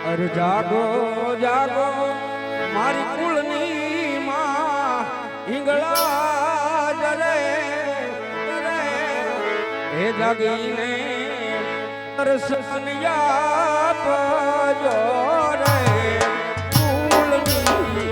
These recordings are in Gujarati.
અરે જાગો જાગો મારી કુળની માં હિંગળા જરે હે જાગીને દર્શનિયા પજો રે કુળની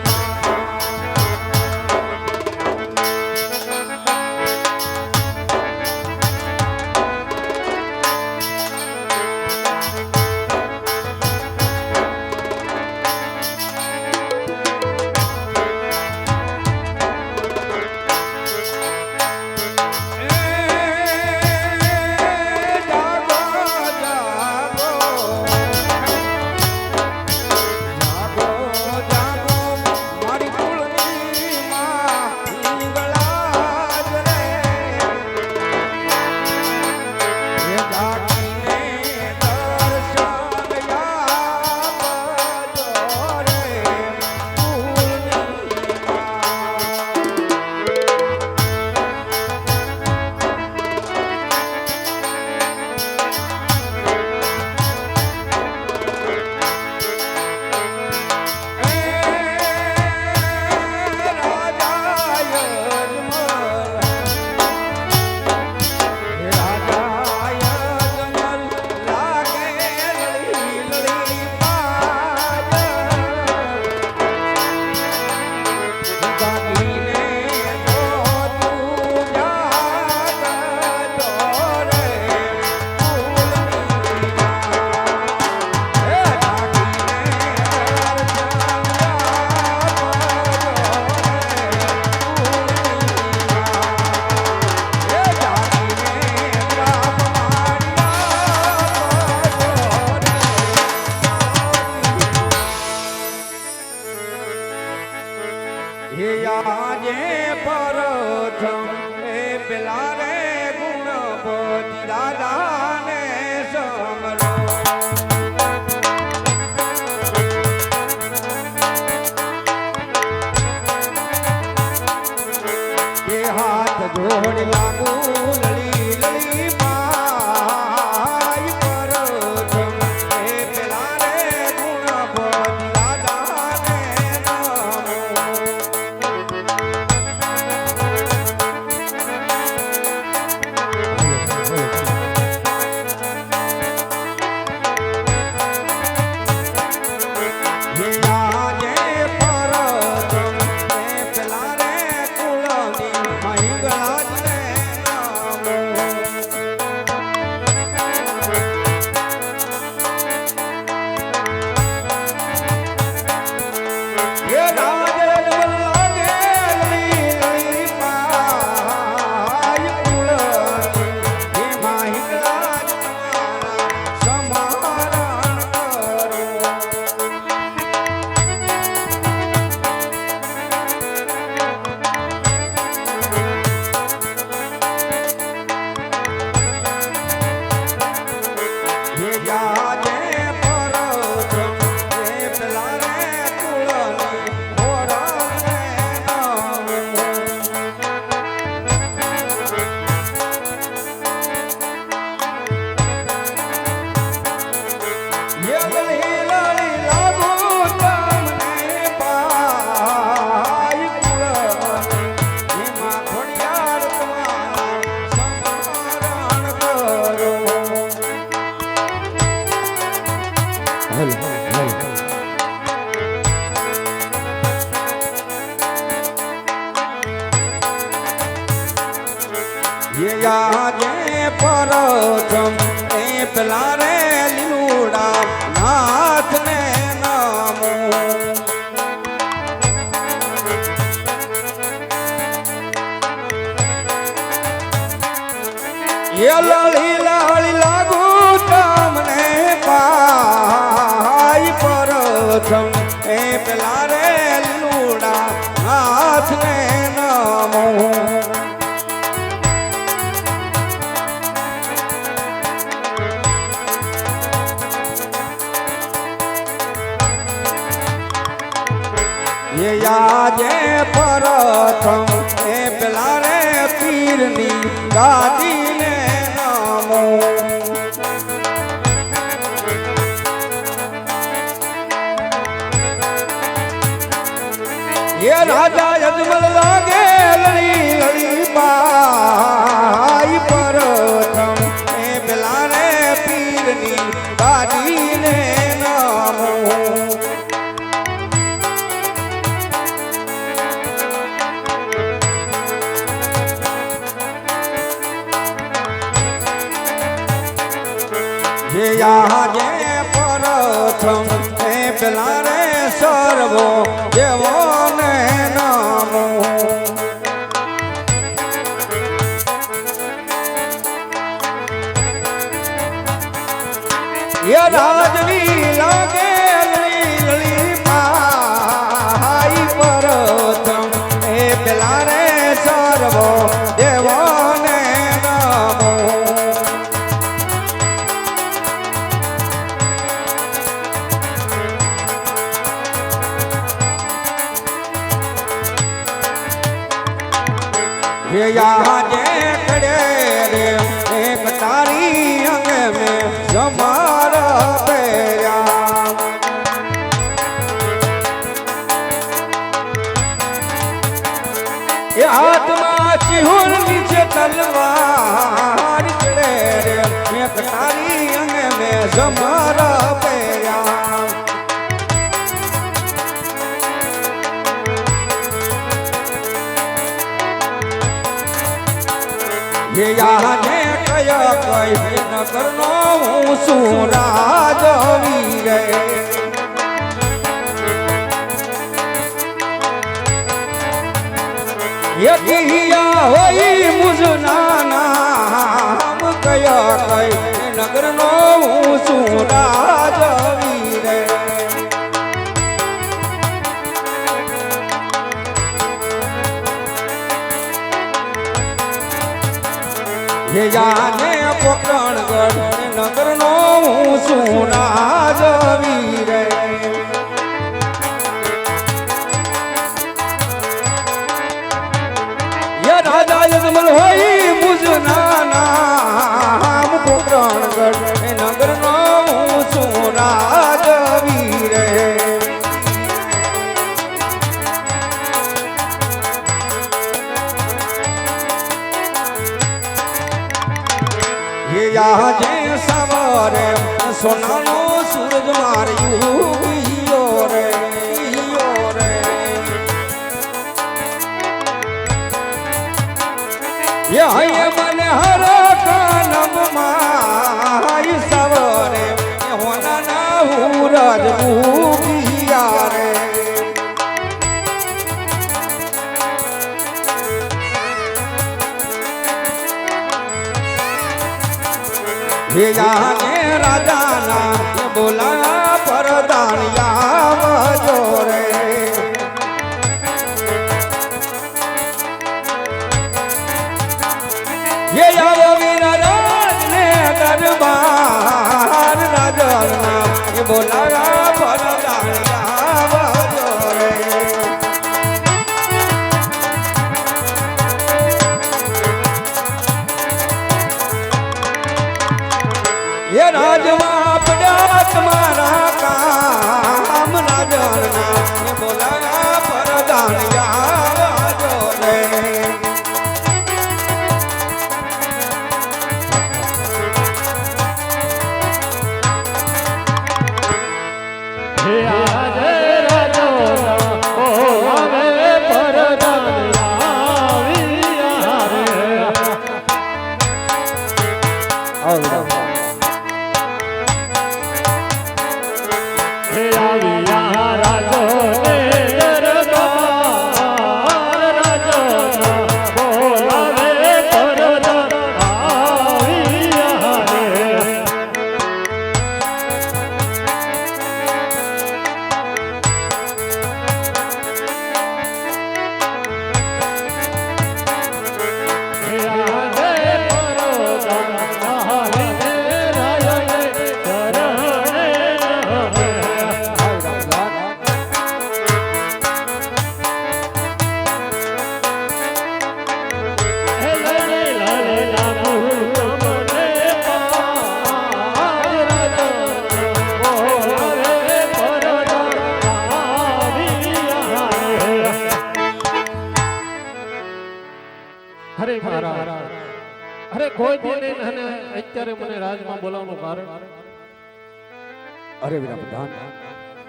આજે પરથમ એ પેલા રે ગુણપતિ દાદાને સમરો એ હાથ જોડી લાગુ લળી લળી પાય પરથમ એ પેલા રે ગુણપતિ દાદાને આજે પરથમ એ પેલા રે લીલુડા નાથને નમો એ લળી લળી લાગુ તમને પાય પરથમ એ પેલા રે લીલુડા નાથને નમો આજે પરથમ એ પેલા રે પીરની ગાદીને નમો એ રાજા યજમલ લાગે લડી લડી બાઈ પરથમ એ પેલા રે પીરની ગાડીને નામો જે આજે પરથમ એ પેલા રે સર્વો દેવો ને નામો એ રાજવી લાગે લીલી પાઈ પરથમ એ પેલા રે સર્વો દેવો ને નામો ये यहाँ जे खड़े रे एक तारी अंग में जमारा पैया ये हाथ में चिहुर नीचे तलवार चढ़े रे एक तारी अंग में जमारा पैया ये यहाँ ने कया कई नगर नो सुराज वीर ये किया होई मुझना नाम कया कई नगर नो सुराज वीर ये जाने पोकरणगढ़ नगर नो सुराज वीर ये राजा यजमल होई मुझना नाम पोकरणगढ़ नगर नो सुराज वीर ये यहाँ जे सवारे सोनानो सूरज मारियो रे ये मन हर कानम माई सवारे होना ना सूरज भूगिया रे ये जाने राजा ना बोला परदानिया जोरे ये आओ वीरा राज ने दरबार राजा ना ये बोला परदानिया जोरे ये राजवा पड़ा तुम्हारा काम राजना ये बोला परदानिया जोरे हे आज राजो ओ आवे परदानिया विया रे राजो ने दरबार કોઈ દી અને અત્યારે મને રાજમાં બોલાવવાનું કારણ અરે વીરા પ્રધાન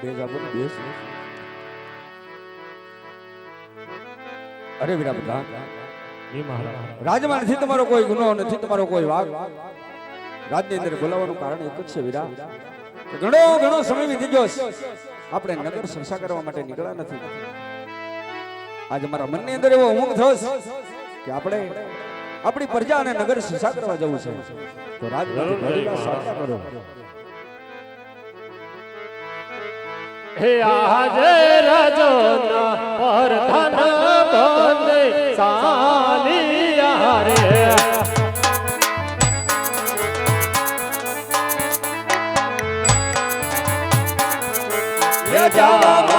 બેસ આપો ને બેસ અરે વીરા પ્રધાન જી મહારાજ રાજમાં નથી તમારો કોઈ ગુનો નથી તમારો કોઈ વાગ રાજની અંદર બોલાવવાનું કારણ એક જ છે વીરા કે ઘણો સમય વીતી ગયો છે. આપણે નગર સંસા કરવા માટે નીકળ્યા નથી. આજે મારા મનની અંદર એવો ઉમંગ થયો છે કે આપણે આપણી પ્રજા અને નગર સંસા કરવા જવું છે. તો રાજમાંથી ભરેલા સાચા કરો. હે આજે રાજો પર ધન બંદે સાલિયા રે રાજા